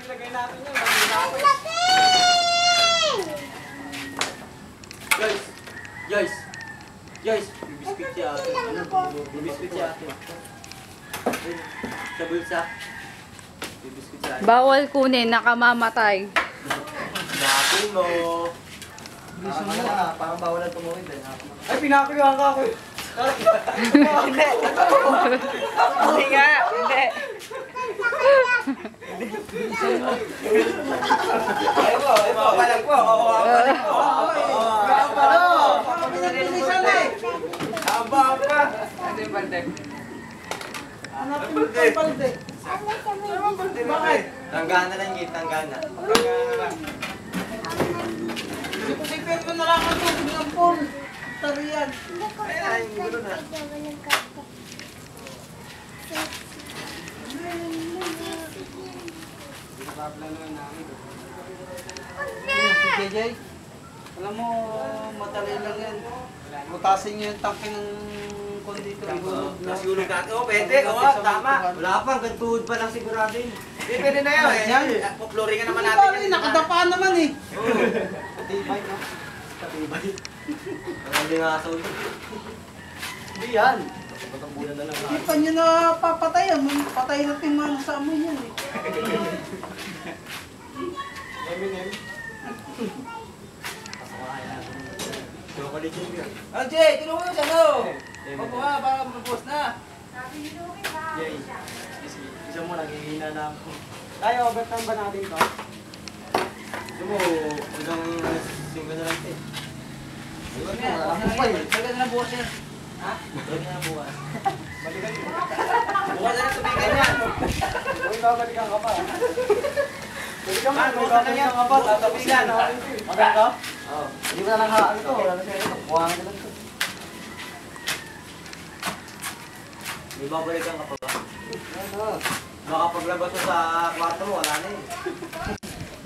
nilagay natin yun. Guys, bibiskit si ate. Bibiskit si ate. Sa bulsa. Bibiskit si ate. Bawal kunin, nakamamatay. Napin mo. Bilisan mo na, parang bawalan tumuwid eh. Ay, pinakuyuhan ka ako. Hindi. Hindi nga, hindi. Ay mo, palag po. Abang pa. Ano yung balde? Hanapin mo yung balde. Bakit? Tanggana lang yun, tanggana. Tanggana lang. Sipit mo na lang ang tubig ng pool. Tariyan. Ay, gulo na. Si JJ, alam mo, matalay lang yan. Butasin niyo yung tangke ng kondito. Nasulog natin. Oo, pwede. Oo, tama. Wala pa, hanggang tuhod pa lang sigurado yun. Pwede na yun. Pupluringan naman Hindi natin. ba rin, nakadapa naman eh. Patibay, no? Patibay. Parang di nga sa ulo. Hindi yan. Patambulan na lang. Hindi pa nyo na papatayan. Patay natin mga sa amoy yan eh. Eminem. Chocolate chip yun. Jay, tulungan mo siya, no? Opo nga, para mapos na. Jay, isa mo, naghihina na ako. Tayo, overtime ba natin to? Gusto mo, hanggang single na lang ito eh. Ayun nga, balikan na bukas yan. Ha? Balikan na bukas. Bukas na lang tumigan yan. Uy, babalikan ka pa. Balikan mo, babalikan ka pa. Tatapigan. Maganda? Oo. Hindi mo na lang haaan ito. Wala na siya ito. Buwangan ka lang ito. May babalikan ka pa ba? Ano? Baka paglabas mo sa kwarto mo, wala na eh.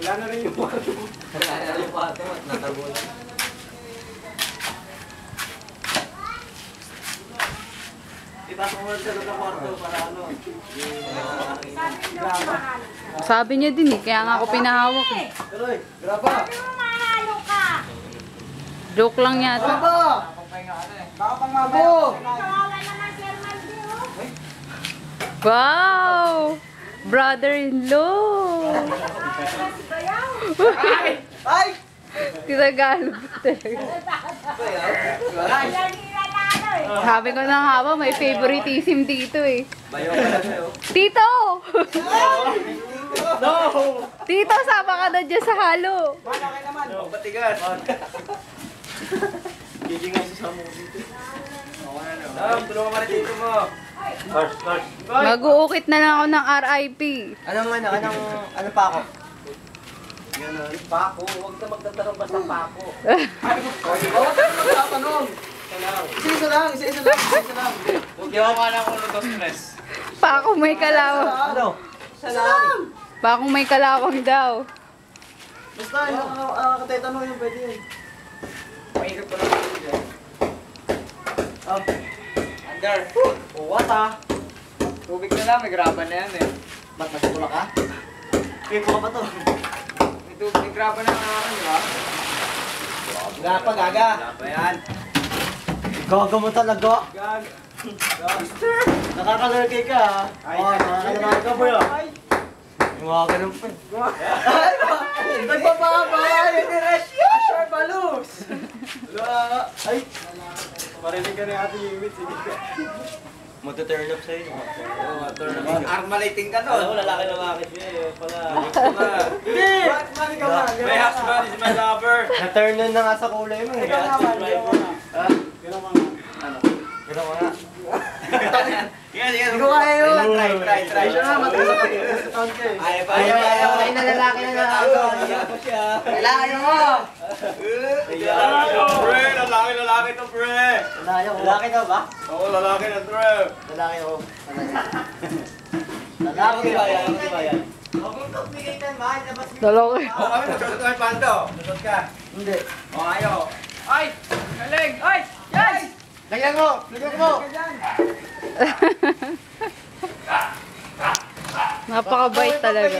Wala na rin yung kwarto mo. Wala na rin yung kwarto mo at natago na. Ipasok mo sa loob ng kwarto para ano. Sabi niya din eh, kaya nga ako pinahawak eh. Tuloy, graba. Joke lang yata. Graba! Baka pang mabo! Wow! Brother-in-law! Ay! Tinagalog talaga. Sabi ko na nga ba, may favoritism dito eh. Bayo ka lang sa'yo. Tito! No! Tito, sama ka na dyan sa halo. Malaki naman! Batigas. Gigingay sa samo dito. Dam, tulungan ka na dito mo. Lars. Mag-uukit na lang ako ng RIP. Anong pako? Ganun. Pako, huwag ka magtatanong basta pako. Huwag ka magtatanong! Isa lang! Huwag yaw ka ng ulo dos stress. Pakong may kalawang. Ano? Isa lang! Pakong may kalawang daw. Basta, nakakatatanong yung pwede yun. Mahirap ko lang dito dyan. Under. What ah? Tubig na lang, may graban na yan eh. Ba't masitula ka? Pipo ka pa to. May graban na nga akin, di ba? Wala pa, gaga. Wala pa yan. Gaga mo talaga. Gag. Nakakalurkay ka ha. Nakakalurkay ka boy ah. Yung mga ganun pa. Nagpapakabay! Asher Balus! Ay! Marinig ka ni Ate Yimit. Sige ka. Mag-turn up sa'yo. Turn up. Armaliting ka to. Alam mo, lalaki na bakit siya pala. Hindi! Bakit ka ba? My husband is my lover. Na-turn on na nga sa kulay mo. Ikaw naman, ikaw naman. Ha? Gano'n mga. Ano? Gano'n mo nga. Sige. Hindi ko kaya yun. Try. Siya na, matagal ka eh. Ayaw. Ay na lalaki na ako. Kailangan mo! Pre, lalaki to pre. Lalaki daw ba? Oo, lalaki na pre. Lalaki ako. Lalaki ba yan? Huwag mong bigay ka man, labas mo. Dalawa. Oo, kami nagsusot kami pando. Susot ka. Hindi. O, ayaw. Ay! Galing! Ay! Yes! Lagyan mo! Napakabait talaga.